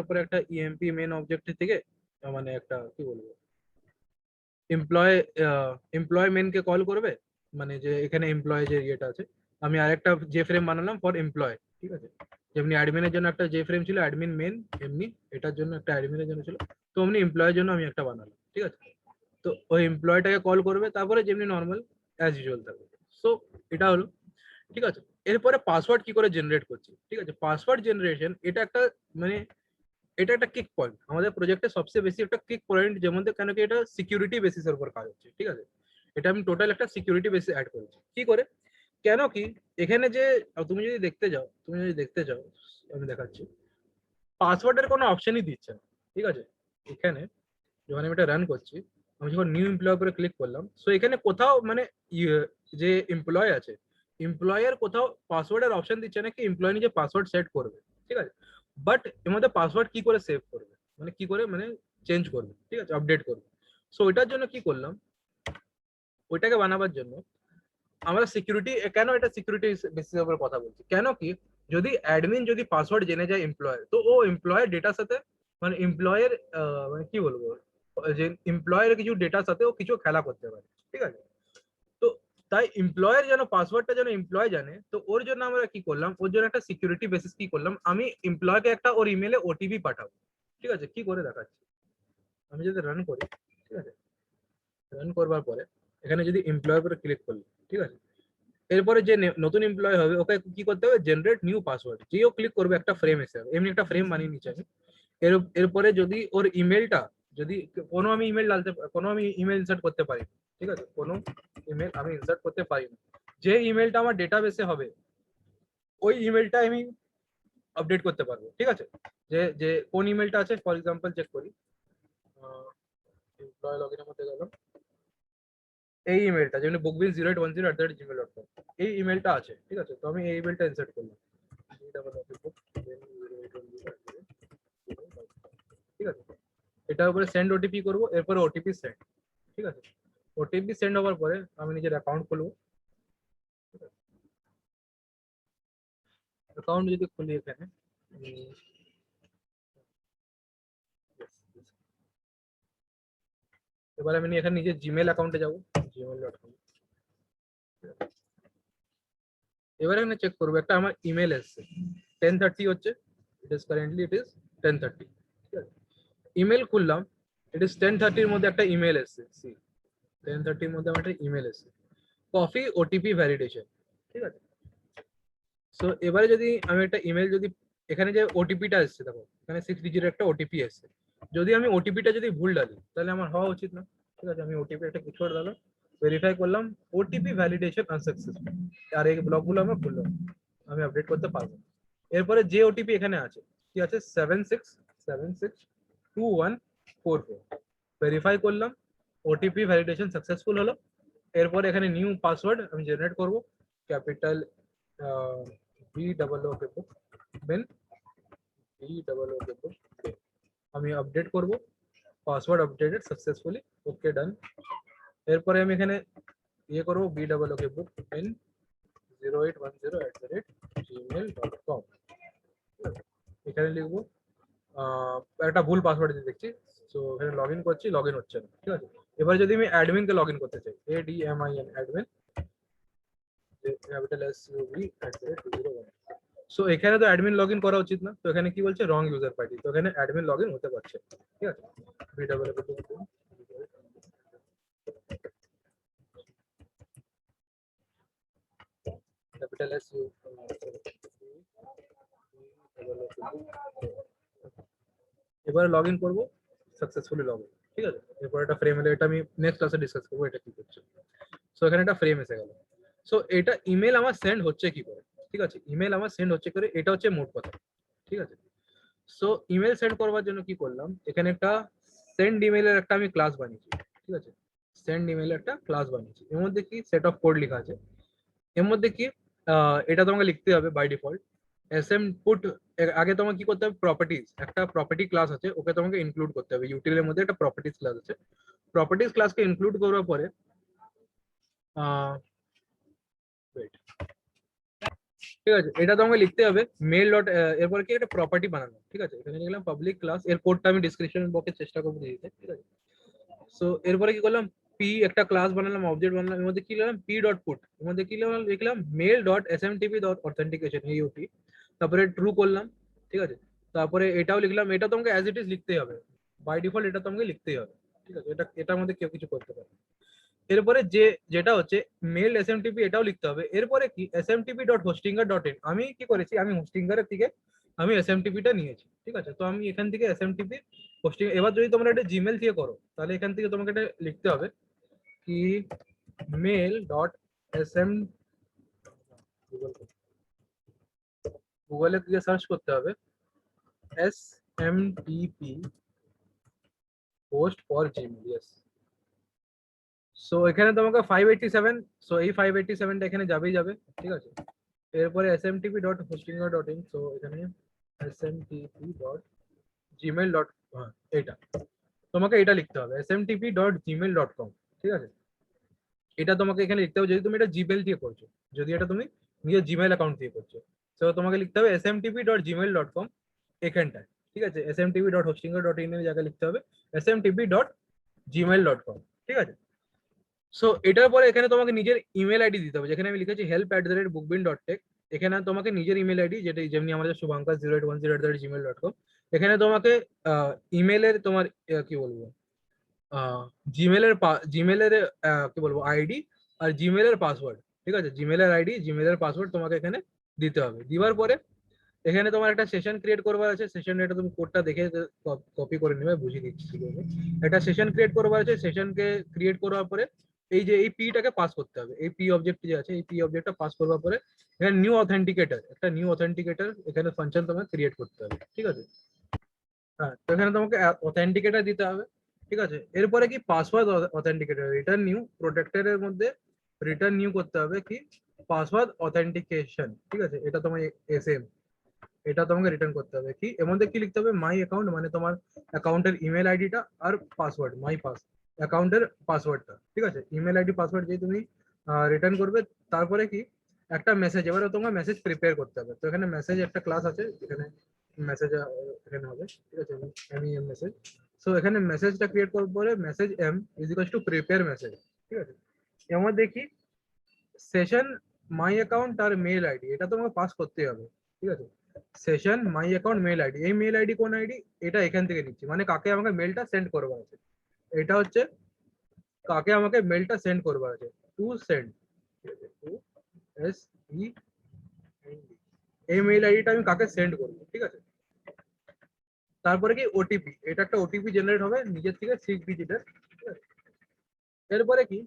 পরে একটা ইএমপি মেন অবজেক্ট থেকে মানে একটা কি বলবো এমপ্লয় এমপ্লয় মেনকে কল করবে, মানে যে এখানে এমপ্লয় যে ইয়েটা আছে, আমি আরেকটা জে ফ্রেম বানালাম ফর এমপ্লয়, ঠিক আছে। যেমনি অ্যাডমিনের জন্য একটা জে ফ্রেম ছিল অ্যাডমিন মেন, এমনি এটার জন্য একটা অ্যাডমিনের জন্য ছিল, তো অমনি এমপ্লয়ের জন্য আমি একটা বানালাম, ঠিক আছে। তো ওই এমপ্লয়টাকে কল করবে, তারপরে যেমনি নর্মাল অ্যাজ ইউজুয়াল থাকবে। সো এটা হলো, ঠিক আছে। এরপরে পাসওয়ার্ড কি করে জেনারেট করছি, ঠিক আছে। পাসওয়ার্ড জেনারেশন এটা একটা মানে এটা একটা কিক পয়েন্ট আমাদের প্রজেক্টে, সবচেয়ে বেশি একটা কিক পয়েন্ট, যেমন কেন কি এটা সিকিউরিটি বেসিসের উপর কাজ হচ্ছে, ঠিক আছে। এটা আমি টোটাল একটা সিকিউরিটি বেসিস অ্যাড করেছি, কি করে, কেন কি এখানে যে তুমি যদি দেখতে যাও, আমি দেখাচ্ছি, পাসওয়ার্ডের কোনো অপশনই দিচ্ছে না, ঠিক আছে। এখানে যখন আমি এটা রান করছি, আমি যখন নিউ এমপ্লয় করে ক্লিক করলাম, সো এখানে কোথাও মানে যে এমপ্লয় আছে, এমপ্লয়ের কোথাও পাসওয়ার্ডের অপশন দিচ্ছে না কি এমপ্লয় নিজে পাসওয়ার্ড সেট করবে, ঠিক আছে। বাট এর মধ্যে পাসওয়ার্ড কি করে সেভ করবে, মানে কি করে মানে চেঞ্জ করবে, ঠিক আছে, আপডেট করবে। সো ওইটার জন্য কি করলাম, ওইটাকে বানাবার জন্য আমরা সিকিউরিটি, কেন এটা সিকিউরিটি বেসিসের উপর কথা বলছি, কেন কি যদি অ্যাডমিন যদি পাসওয়ার্ড জেনে যায় এমপ্লয়ের, তো ও এমপ্লয়ের ডেটার সাথে মানে এমপ্লয়ের মানে কি বলবো যে এমপ্লয়ের কিছু ডেটার সাথে ও কিছু খেলা করতে পারে, ঠিক আছে। তো তাই এমপ্লয়ের যেন পাসওয়ার্ডটা যেন এমপ্লয় জানে, তো ওর জন্য আমরা কি করলাম, ওর জন্য একটা সিকিউরিটি বেসিস কি করলাম, আমি এমপ্লয়কে একটা ওর ইমেলে ওটিপি পাঠাবো, ঠিক আছে। কি করে দেখাচ্ছি, আমি যদি রান করি, ঠিক আছে, রান করবার পরে এখানে যদি এমপ্লয়ের উপরে ক্লিক করলাম, ঠিক আছে। এরপরে যে নতুন এমপ্লয় হবে ওকে কি করতে হবে, জেনারেট নিউ পাসওয়ার্ড, যেও ক্লিক করবে একটা ফ্রেম এসে যাবে, এমনি একটা ফ্রেম বানিয়ে নিচ্ছে আমি। এরপরে যদি ওর ইমেলটা, যদি কোনো আমি ইমেল ইনসার্ট করতে পারি, ঠিক আছে, কোনো ইমেল আমি ইনসার্ট করতে পারি না, যে ইমেলটা আমার ডেটাবেসে হবে ওই ইমেলটা আমি আপডেট করতে পারবো, ঠিক আছে। যে যে কোন ইমেলটা আছে, ফর এক্সাম্পল চেক করি, এমপ্লয় লগ ইনের মধ্যে গেলাম, এই ইমেলটা যেমন bookbiz0810@gmail.com, এই ইমেলটা আছে, ঠিক আছে। তো আমি এই ইমেলটা ইনসার্ট করলাম, ঠিক এটার উপরে সেন্ড ওটিপি করবো, এরপরে ওটিপি সেন্ড। ঠিক আছে, ওটিপি সেন্ড হওয়ার পরে আমি নিজের অ্যাকাউন্ট খুলবো। অ্যাকাউন্ট যদি খুলি এখানে এবার আমি এখানে নিজের জিমেল অ্যাকাউন্টে যাবো, gmail.com। এবার এখানে চেক করবো একটা আমার ইমেল এসছে 10:30 হচ্ছে, it is currently it is 10:30। ঠিক আছে, ইমেল খুললাম, ইট ইজ 10:30 মধ্যে একটা ইমেল এসছে, সি 10:30 মধ্যে আমার একটা ইমেল এসছে, কফি ওটিপি ভ্যালিডেশন। ঠিক আছে, সো এবারে যদি আমি একটা ইমেল যদি এখানে যে ওটিপিটা এসছে, দেখো এখানে 6 ডিজিটের একটা ওটিপি এসছে, যদি আমি ওটিপিটা যদি ভুল ডালি তাহলে আমার হওয়া উচিত না। ঠিক আছে, আমি ওটিপি একটা কিছু করে দিলাম, ভেরিফাই করলাম, ওটিপি ভ্যালিডেশন আনসাকসেসফুল, আর এই ব্লকগুলো আমরা খুললাম, আমি আপডেট করতে পারবো। এরপরে যে ওটিপি এখানে আছে কি আছে 76762144, ভেরিফাই করলাম, ওটিপি ভ্যালিডেশন সাকসেসফুল হলো। এরপরে এখানে নিউ পাসওয়ার্ড আমি জেনারেট করব, ক্যাপিটাল BOOK মেন BOOK আমি আপডেট করব, পাসওয়ার্ড আপডেটেড সাকসেসফুলি, ওকে ডান। এরপরে আমি এখানে ইয়ে করবো BOOK মেন 0810@gmail.com, এখানে লিখবো একটা ভুল পাসওয়ার্ড দিয়ে দেখছি, তো এখানে লগ ইন করছি, লগ ইন হচ্ছে না। ঠিক আছে, এবার যদি আমি অ্যাডমিনকে লগ ইন করতে চাই, ADMIN admin capital SUV@201, so এখানে তো অ্যাডমিন লগ ইন করা উচিত না, তো এখানে কি বলছে রং ইউজার পার্টি, তো এখানে অ্যাডমিন লগ ইন হতে পারছে। ঠিক আছে, ক্যাপিটাল SU এবারে লগ ইন করবো, সাকসেসফুলি লগ ইন। ঠিক আছে, এরপর একটা ফ্রেম এলে, এটা আমি নেক্সট ক্লাসে ডিসকাস করবো এটা কি করছে। সো এখানে একটা ফ্রেম এসে গেল। সো এটা ইমেল আমার সেন্ড হচ্ছে কি করে, ঠিক আছে, ইমেল আমার সেন্ড হচ্ছে করে, এটা হচ্ছে মোট কথা। ঠিক আছে, সো ইমেল সেন্ড করবার জন্য কি করলাম, এখানে একটা সেন্ড ইমেলের একটা আমি ক্লাস বানিয়েছি। ঠিক আছে, সেন্ড ইমেলের একটা ক্লাস বানিয়েছি, এর মধ্যে কি সেট অফ কোড লেখা আছে, এর মধ্যে কি এটা তোমাকে লিখতে হবে বাই ডিফল্ট SM পুট। আগে তোমাকে কি করতে হবে, প্রপার্টিজ, একটা প্রপার্টি ক্লাস আছে, ওকে তোমাকে ইনক্লুড করতে হবে, ইউটিলের মধ্যে একটা প্রপার্টিজ ক্লাস আছে, প্রপার্টিজ ক্লাসকে ইনক্লুড করার পরে wait, ঠিক আছে, এটা তোমাকে লিখতে হবে মেল ডট, এরপরে কি একটা প্রপার্টি বানানো। ঠিক আছে, এখানে লিখলাম পাবলিক ক্লাস, এর কোডটা আমি ডেসক্রিপশন বক্সে চেষ্টা করবো দিতে। ঠিক আছে, সো এরপরে কি করলাম, পি একটা ক্লাস বানালাম, অবজেক্ট বানালাম, এর মধ্যে কি লিখলাম p.put, এর মধ্যে কি লিখলাম mail dot smtp dot authentication AUT, তারপরে ট্রু করলাম। ঠিক আছে, তারপরে এটাও লিখলাম, এটা তোমাকে অ্যাজ ইট ইজ লিখতেই হবে, বাই ডিফল্ট এটা তোমাকে লিখতেই হবে। ঠিক আছে, এটার মধ্যে কেউ কিছু করতে পারে। এরপরে যেটা হচ্ছে মেল SMTP, এটাও লিখতে হবে। এরপরে কি smtp.hostinger.in, আমি কি করেছি, আমি হোস্টিঙ্গারের থেকে আমি SMTP-টা নিয়েছি। ঠিক আছে, তো আমি এখান থেকে SMTP হোস্টিং, এবার যদি তোমরা এটা জিমেল থেকে করো তাহলে এখান থেকে তোমাকে এটা লিখতে হবে কি mail.sm, গুগলে গিয়ে সার্চ করতে হবে SMTP host for Gmail, yes. So এখানে তোমাকে 587, সো এই 587টা এখানে যাবেই যাবে। ঠিক আছে, এরপরে smtp.hostinger.in, সো এখানে smtp.gmail. এটা তোমাকে এটা লিখতে হবে smtp.gmail.com। ঠিক আছে, এটা তোমাকে এখানে লিখতে হবে, যদি তুমি এটা জিমেল দিয়ে করছো, যদি এটা তুমি নিজের জিমেল অ্যাকাউন্ট দিয়ে করছো, তো তোমাকে লিখতে হবে smtp.gmail.com এখানটায়। ঠিক আছে, smtp.hostinger.in এর জায়গায় লিখতে হবে smtp.gmail.com। ঠিক আছে, সো এটার পরে এখানে তোমাকে নিজের ইমেল আইডি দিতে হবে, যেখানে আমি লিখেছি help@bookbin.tech, এখানে তোমাকে নিজের ইমেল আইডি, যেটা যেমনি আমাদের শুভাঙ্কাশ 0810@gmail.com, এখানে তোমাকে ইমেলের তোমার কি বলবো জিমেলের কি বলবো আইডি আর জিমেলের পাসওয়ার্ড। ঠিক আছে, জিমেলের আইডি জিমেলের পাসওয়ার্ড তোমাকে এখানে দিতে হবে। দিবার পরে এখানে তোমার একটা সেশন ক্রিয়েট করবার আছে, সেশন, এটা তুমি কোডটা দেখে কপি করে নেবে, বুঝিয়ে দিচ্ছি কিভাবে। একটা সেশন ক্রিয়েট করবার আছে, সেশনকে ক্রিয়েট করার পরে এই যে এই পিটাকে পাস করতে হবে, এই পি অবজেক্ট যে আছে এই পি অবজেক্টটা পাস করবার পরে এখানে নিউ অথেন্টিকেটর, একটা নিউ অথেন্টিকেটর এখানে ফাংশন তোমাকে ক্রিয়েট করতে হবে। ঠিক আছে, হ্যাঁ, তো এখানে তোমাকে অথেন্টিকেটর দিতে হবে। ঠিক আছে, এরপরে কি পাসওয়ার্ড অথেন্টিকেটর, রিটার্ন নিউ প্রোটেক্টরের মধ্যে রিটার্ন নিউ করতে হবে কি পাসওয়ার্ড অথেন্টিকেশন। ঠিক আছে, এটা তোমার SM, এটা তোমাকে রিটার্ন করতে হবে। কি এর মধ্যে কি লিখতে হবে, মাই অ্যাকাউন্ট মানে তোমার অ্যাকাউন্টের ইমেল আইডিটা আর পাসওয়ার্ড, মাই পাস অ্যাকাউন্টের পাসওয়ার্ডটা, ঠিক আছে। ইমেল আইডি পাসওয়ার্ড দিয়ে তুমি রিটার্ন করবে। তারপরে কি একটা মেসেজ, এবারে তোমার মেসেজ প্রিপেয়ার করতে হবে। তো এখানে মেসেজ একটা ক্লাস আছে, এখানে মেসেজ এখানে হবে, ঠিক আছে, এম মেসেজ। সো এখানে মেসেজটা ক্রিয়েট করার পরে message M is equal to prepare message, ঠিক আছে। এর মধ্যে কি সেশন মাই অ্যাকাউন্ট আর মেল আইডি এটা তোমাকে পাস করতে হবে, ঠিক আছে। Session my account mail ID, এই মেল আইডি কোন আইডি, এটা এখান থেকে নিচ্ছি, মানে কাকে আমাকে মেলটা সেন্ড করবার আছে, এটা হচ্ছে কাকে আমাকে মেলটা সেন্ড করবার আছে, to send, to S E N D, এই মেল আইডিটা আমি কাকে সেন্ড করবো, ঠিক আছে। তারপরে কি ওটিপি, এটা একটা ওটিপি জেনারেট হবে নিজের থেকে 6 ডিজিটের, ঠিক আছে। এরপরে কি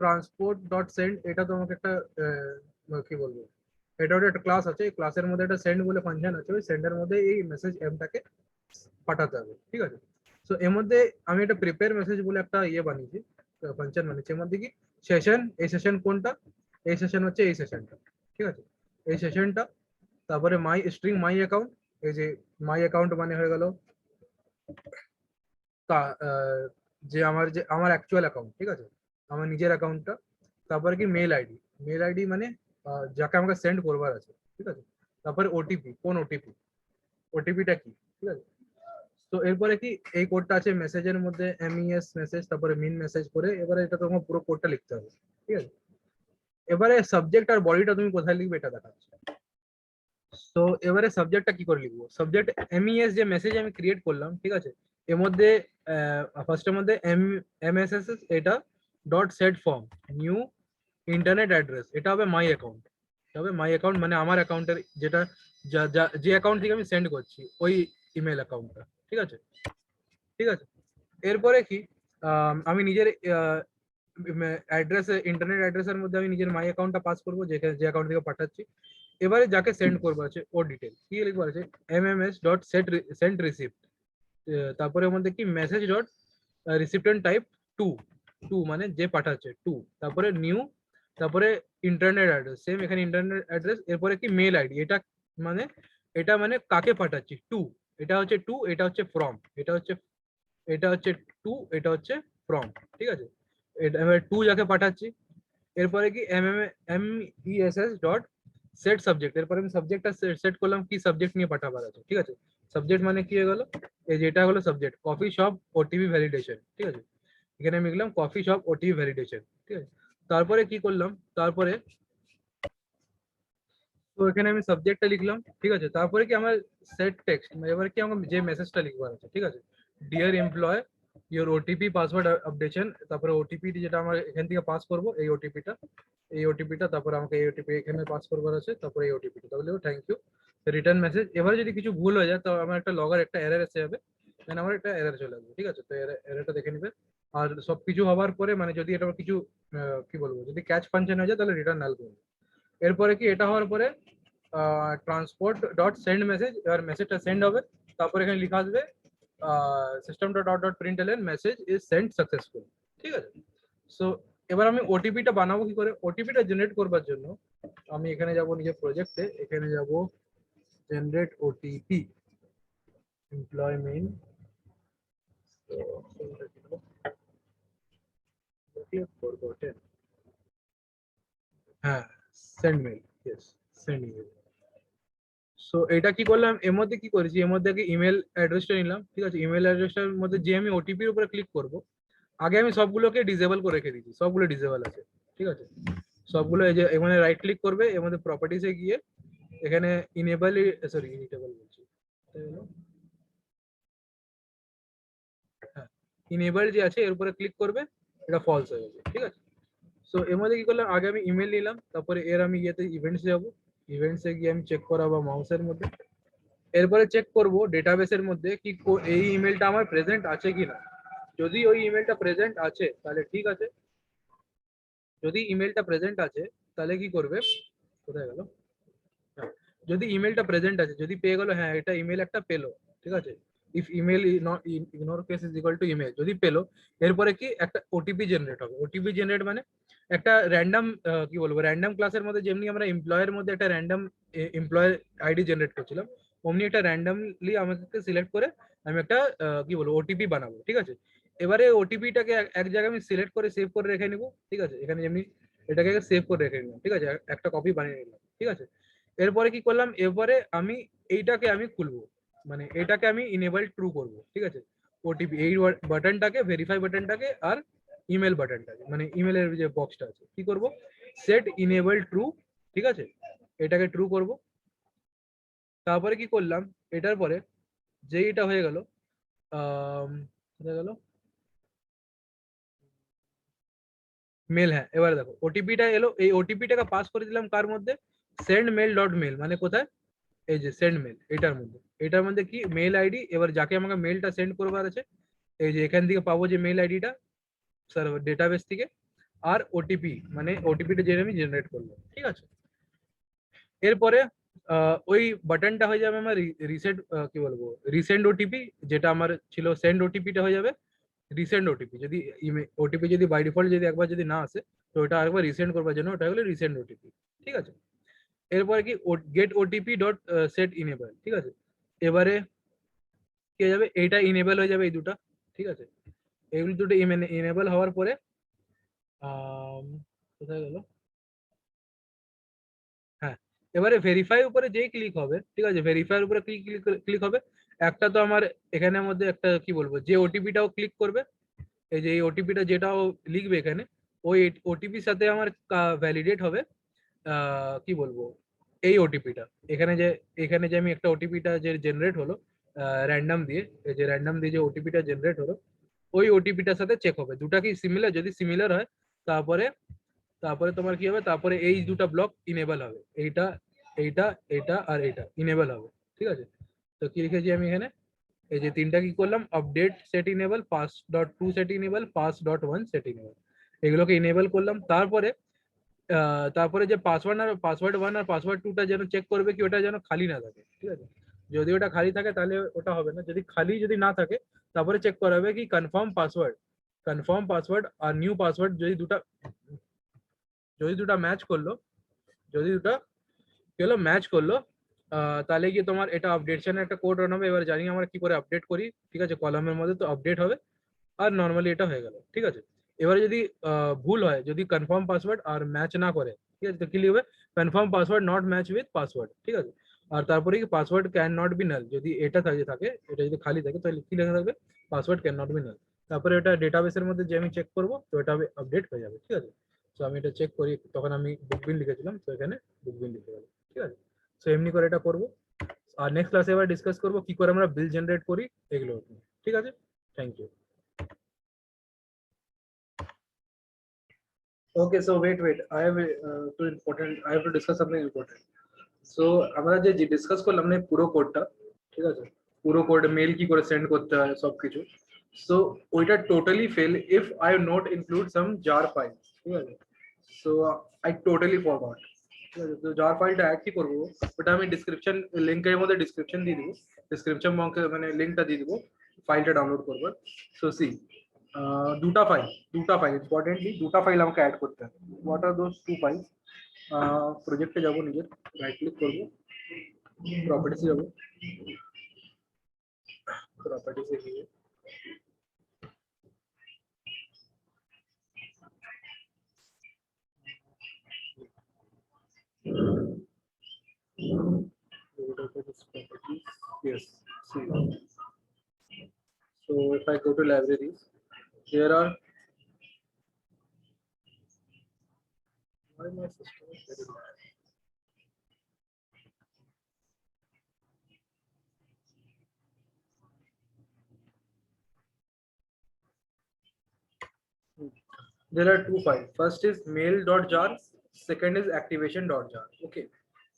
ট্রান্সপোর্ট ডট সেন্ড, এটা তোমাকে একটা কি বলবো, এটা একটা ক্লাস আছে, এই ক্লাসের মধ্যে একটা সেন্ড বলে ফাংশন আছে, ওই সেন্ডের মধ্যে এই মেসেজ এমটাকে পাঠাতে হবে, ঠিক আছে। সো এর মধ্যে আমি একটা প্রিপেয়ার মেসেজ বলে একটা ইয়ে বানিয়েছি, ফাংশন বানিয়েছি। এর মধ্যে কি সেশন, এই সেশন কোনটা, এই সেশন হচ্ছে এই সেশনটা, ঠিক আছে, এই সেশনটা। তারপরে মাই স্ট্রিং মাই অ্যাকাউন্ট, এই যে মাই অ্যাকাউন্ট মানে হয়ে গেল যে আমার অ্যাকচুয়াল অ্যাকাউন্ট, ঠিক আছে, আমার নিজের অ্যাকাউন্টটা। তারপরে কি মেল আইডি, মেল আইডি মানে যাকে আমাকে সেন্ড করবার আছে, ঠিক আছে। তারপরে ওটিপি, কোন ওটিপি, ওটিপিটা কি, ঠিক আছে। তো এরপরে কি এই কোডটা আছে মেসেজের মধ্যে, এমইএস মেসেজ, তারপরে মিন মেসেজ করে, এবারে এটা তোমার পুরো কোডটা লিখতে হবে, ঠিক আছে। এবারে সাবজেক্ট আর বডিটা তুমি কোথায় লিখবে এটা দেখাচ্ছি। তো এবারে সাবজেক্টটা কি করে লিখবো, সাবজেক্ট এমইএস যে মেসেজ আমি ক্রিয়েট করলাম, ঠিক আছে, এর মধ্যে ফার্স্টের মধ্যে এমএসএস, এটা dot set form new internet address, এটা হবে মাই অ্যাকাউন্ট, হবে মাই অ্যাকাউন্ট মানে আমার অ্যাকাউন্টের যেটা যে অ্যাকাউন্ট থেকে আমি সেন্ড করছি ওই ইমেল অ্যাকাউন্টটা, ঠিক আছে, ঠিক আছে। এরপরে কি আমি নিজের অ্যাড্রেসে, ইন্টারনেট অ্যাড্রেসের মধ্যে আমি নিজের মাই অ্যাকাউন্টটা পাস করবো, যেখানে যে অ্যাকাউন্ট থেকে পাঠাচ্ছি। এবারে যাকে সেন্ড করবো আছে ও ডিটেল কি লিখবো আছে, এমএমএস ডট সেন্ড রিসিপ্ট, তারপরে ওর মধ্যে কি message dot recipient type to, to মানে যে পাঠাচ্ছে টু, তারপরে নিউ, তারপরে ইন্টারনেট অ্যাড্রেস, সেম এখানে ইন্টারনেট অ্যাড্রেস, এরপরে কি মেল আইডি, মানে এটা মানে কাকে পাঠাচ্ছি টু, এটা হচ্ছে টু, এটা হচ্ছে ফ্রম, এটা হচ্ছে টু, এটা হচ্ছে ফ্রম, ঠিক আছে। এটা এবার টু যাকে পাঠাচ্ছি। এরপরে কি এমইএসএস ডট সেট সাবজেক্ট, এরপরে আমি সাবজেক্টটা সেট করলাম কি সাবজেক্ট নিয়ে পাঠাবার আছে, ঠিক আছে। সাবজেক্ট মানে কি হয়ে গেল, এই যেটা হলো subject coffee shop OTP validation, ঠিক আছে। এখানে আমি লিখলাম কফি শপ ওটিপি ভ্যালিডেশন, ঠিক আছে। তারপরে কি করলাম, তারপরে তো এখানে আমি সাবজেক্টটা লিখলাম, ঠিক আছে। তারপরে কি আমার সেট টেক্সট, এবার কি আমার যে মেসেজটা লিখবার আছে, ঠিক আছে, dear employ your OTP password updation, তারপরে ওটিপি যেটা আমার এখান থেকে পাস করবো এই ওটিপিটা, তারপরে আমাকে এই ওটিপি এখানে পাস করবার আছে, তারপরে এই ওটিপিটা, তাহলে থ্যাংক ইউ রিটার্ন মেসেজ। এবারে যদি কিছু ভুল হয়ে যায় তো আমার একটা লগের একটা এরর এসে যাবে, দেন আমার একটা এরর চলে আসবে, ঠিক আছে। তো এররটা দেখে নিবে। আর সবকিছু হওয়ার পরে মানে যদি এটা কিছু কি বলবো, যদি ক্যাচ ফাংশন হয়ে যায় তাহলে রিটার্ন নাল করবে। এরপরে কি এটা হওয়ার পরে ট্রান্সপোর্ট ডট সেন্ড মেসেজ, এবার মেসেজটা সেন্ড হবে, তারপরে এখানে লেখা আসবে system dot dot dot প্রিন্টএলএন message is send successful, ঠিক আছে। সো এবার আমি ওটিপিটা বানাবো কি করে, ওটিপিটা জেনারেট করবার জন্য আমি এখানে যাব নিজের প্রজেক্টে, এখানে যাব জেনারেট ওটিপি এমপ্লয়মেন্ট, হ্যাঁ send mail, yes send mail. So এটা কি করলাম, এর মধ্যে কি করেছি, এর মধ্যে ইমেল অ্যাড্রেসটা নিলাম, ঠিক আছে। ইমেল অ্যাড্রেসটার মধ্যে যে আমি ওটিপির উপরে ক্লিক করব, আগে আমি সবগুলোকে ডিসেবল করে রেখে দিয়েছি, সবগুলো ডিসেবল আছে, ঠিক আছে। সবগুলো এই যে এখানে রাইট ক্লিক করবে, এর মধ্যে প্রপার্টিসে গিয়ে এখানে ইনেবল, সরি ইনেবল বলছি, হ্যাঁ ইনেবল যে আছে এর উপরে ক্লিক করবে, এটা ফলস হয়ে যাবে, ঠিক আছে। সো এর মধ্যে কি করলাম, আগে আমি ইমেল নিলাম, তারপরে এর আমি ইয়েতে ইভেন্টস যাব, ইভেন্টসে গিয়ে আমি চেক করাবো মাউসের মধ্যে। এরপরে চেক করব ডেটাবেসের মধ্যে কি এই ইমেলটা আমার প্রেজেন্ট আছে কিনা, যদি ওই ইমেলটা প্রেজেন্ট আছে তাহলে ঠিক আছে, যদি ইমেলটা প্রেজেন্ট আছে তাহলে কি করবে, কোথায় গেল, হ্যাঁ, যদি ইমেলটা প্রেজেন্ট আছে, যদি পেয়ে গেল হ্যাঁ এটা ইমেল একটা পেলো, ঠিক আছে। If email not ignore case is equal two email, যদি পেলো, এরপরে কি একটা ওটিপি জেনারেট হবে, ওটিপি জেনারেট মানে একটা র্যান্ডম কি বলবো র্যান্ডম ক্লাসের মধ্যে যেমনি আমরা এমপ্লয়ের মধ্যে একটা র্যান্ডম এমপ্লয়ের আইডি জেনারেট করছিলাম, অমনি একটা র্যান্ডমলি আমাকে সিলেক্ট করে আমি একটা কি বলবো ওটিপি বানাবো, ঠিক আছে। এবারে ওটিপিটাকে এক জায়গায় আমি সিলেক্ট করে সেভ করে রেখে নিবো, ঠিক আছে। এখানে যেমনি এটাকে সেভ করে রেখে নিলাম, ঠিক আছে, একটা কপি বানিয়ে নিলাম, ঠিক আছে। এরপরে কি করলাম, এরপরে আমি এইটাকে আমি খুলবো, মানে এটাকে আমি ইনেবল ট্রু করব, ঠিক আছে। ওটিপি এই বাটনটাকে, ভেরিফাই বাটনটাকে আর ইমেল বাটনটাকে, মানে ইমেলের যে বক্সটা আছে, কি করব, সেট ইনেবল ট্রু, ঠিক আছে, এটাকে ট্রু করব। তারপরে কি করলাম, এটার পরে যে এটা হয়ে গেল, কোথায় গেল মেল, হ্যাঁ এবারে দেখো ওটিপিটা এলো, এই ওটিপিটাকে পাস করে দিলাম কার মধ্যে, সেন্ড মেল ডট মেল, মানে কোথায়, এই যে সেন্ড মেল, এটার মধ্যে কি মেল আইডি, এবার যাকে আমাকে মেলটা সেন্ড করবার আছে, এই যে এখান থেকে পাবো যে মেল আইডিটা সার্ভার ডেটাবেস থেকে, আর ওটিপি মানে ওটিপিটা যেটা আমি জেনারেট করলাম, ঠিক আছে। এরপরে ওই বাটনটা হয়ে যাবে আমার রিসেন্ট, কি বলবো রিসেন্ড ওটিপি, যেটা আমার ছিল সেন্ড ওটিপিটা হয়ে যাবে রিসেন্ড ওটিপি। যদি ওটিপি যদি বাই ডিফল্ট যদি একবার যদি না আসে, তো ওটা আরেকবার রিসেন্ড করবার জন্য ওটা হলো রিসেন্ড ওটিপি, ঠিক আছে। এরপরে কি gate OTP dot set enable, ঠিক আছে। এবারে কি হয়ে যাবে, এইটা ইনেবল হয়ে যাবে এই দুটা, ঠিক আছে। এইগুলো দুটো ইনেবল হওয়ার পরে কোথায় গেল, হ্যাঁ এবারে ভেরিফাই উপরে যেই ক্লিক হবে, ঠিক আছে, ভেরিফাইয়ের উপরে ক্লিক ক্লিক হবে, একটা তো আমার এখানের মধ্যে একটা কি বলবো যে ওটিপিটাও ক্লিক করবে, এই যে এই ওটিপিটা যেটাও লিখবে এখানে, ওই ওটিপির সাথে আমার ভ্যালিডেট হবে কি বলবো এই ওটিপিটা, এখানে যে আমি একটা ওটিপিটা যে জেনারেট হলো র্যান্ডম দিয়ে, এই যে র্যান্ডম দিয়ে যে ওটিপিটা জেনারেট হলো, ওই ওটিপিটার সাথে চেক হবে দুটা কি সিমিলার, যদি সিমিলার হয় তারপরে তারপরে তোমার কি হবে, তারপরে এই দুটো ব্লক ইনেবল হবে, এইটা এইটা এইটা আর এইটা ইনেবল হবে, ঠিক আছে। তো কি লিখেছি আমি এখানে, এই যে তিনটা কি করলাম, update set enable, pass dot two set enable, pass dot one set enable, এগুলোকে ইনেবল করলাম। তারপরে যে পাসওয়ার্ড ওয়ান আর পাসওয়ার্ড টুটা যেন চেক করবে কি ওটা যেন খালি না থাকে, ঠিক আছে। যদি ওটা খালি থাকে তাহলে ওটা হবে না, যদি না থাকে তারপরে চেক করা হবে কি কনফার্ম পাসওয়ার্ড আর নিউ পাসওয়ার্ড যদি দুটা ম্যাচ করলো, যদি দুটা কি হলো ম্যাচ করলো, তাহলে গিয়ে তোমার এটা আপডেশনের একটা কোড রান হবে। এবার জানি আমরা কি করে আপডেট করি, ঠিক আছে, কলামের মধ্যে তো আপডেট হবে, আর নর্মালি এটা হয়ে গেল, ঠিক আছে। এবারে যদি ভুল হয়, যদি কনফার্ম পাসওয়ার্ড আর ম্যাচ না করে, ঠিক আছে, তো কি লিখবে, confirm password not match with password, ঠিক আছে। আর তারপরে কি পাসওয়ার্ড ক্যান নট বি নাল, যদি এটা থাকে এটা যদি খালি থাকে তাহলে কি লেখা থাকবে, পাসওয়ার্ড ক্যান নট বি নাল। তারপরে এটা ডেটাবেসের মধ্যে যে আমি চেক করবো তো এটা আপডেট হয়ে যাবে, ঠিক আছে। তো আমি এটা চেক করি, তখন আমি বুকবিন লিখেছিলাম, তো এখানে বুকবিন লিখে গেল, ঠিক আছে। তো এমনি করে এটা করবো, আর নেক্সট ক্লাসে এবার ডিসকাস করবো কি করে আমরা বিল জেনারেট করি এগুলো, ঠিক আছে। Thank you. Okay, so wait. I have to discuss something important. So আমরা যে ডিসকাস করলাম না পুরো কোডটা, ঠিক আছে, পুরো কোড মেল কি করে সেন্ড করতে হয় সবকিছু, সো ওইটা totally fail if I not include some jar file, ঠিক আছে। সো আই টোটালি ফরগট, ঠিক আছে। তো জার ফাইলটা অ্যাড কি করবো, ওটা আমি ডিসক্রিপশন লিঙ্কের মধ্যে ডিসক্রিপশন দিয়ে দিব, ডিসক্রিপশন মানে লিঙ্কটা দিয়ে দিব ফাইলটা ডাউনলোড করবার। সো সি দুটা ফাইল ইম্পর্টেন্টলি দুটা ফাইল আমাকে অ্যাড করতে হবে। What are those two file, প্রজেক্টে যাব, নিজের রাইট ক্লিক করব, প্রপার্টিসে যাব, প্রপার্টিসে গিয়ে yes, see. So if I go to libraries, there are, why my system is very bad. There are two files. First is mail.jar, second is activation.jar. Okay.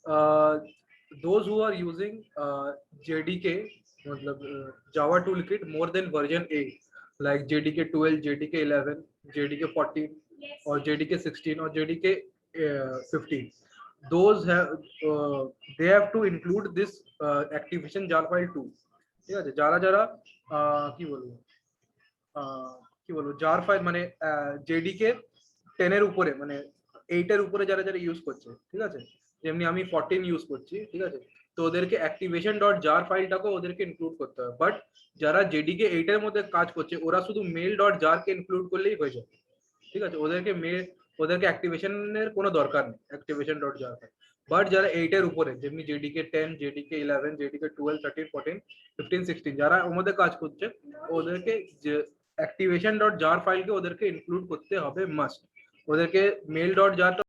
Uh, those who are using JDK, Java Toolkit more than version 8, like JDK 12, JDK 11, JDK 14, or JDK 16, or JDK 15, those they have to include this activation jar file too. ঠিক আছে, যারা কি বলবো jar file মানে JDK 10 এর উপরে মানে 8 এর উপরে যারা যারা ইউজ করছে, ঠিক আছে, যেমনি আমি 14 ইউজ করছি, ঠিক আছে, তো ওদেরকে অ্যাক্টিভেশন ডট জার ফাইলটাকে ওদেরকে ইনক্লুড করতে হবে। বাট যারা জেডিকে 8 এর মধ্যে কাজ করছে ওরা শুধু মেল ডট জারকে ইনক্লুড করলেই হয়ে যাবে, ঠিক আছে, ওদেরকে অ্যাক্টিভেশনের কোনো দরকার নেই, activation dot jar file. But যারা 8 এর উপরে যেমনি জেডিকে 10, জেডিকে 11, জেডিকে 12, 13, 14, 15, 16 যারা ওর মধ্যে কাজ করছে ওদেরকে যে অ্যাক্টিভেশন ডট জার ফাইলকে ওদেরকে ইনক্লুড করতে হবে মাস্ট। ওদেরকে মেল ডট জার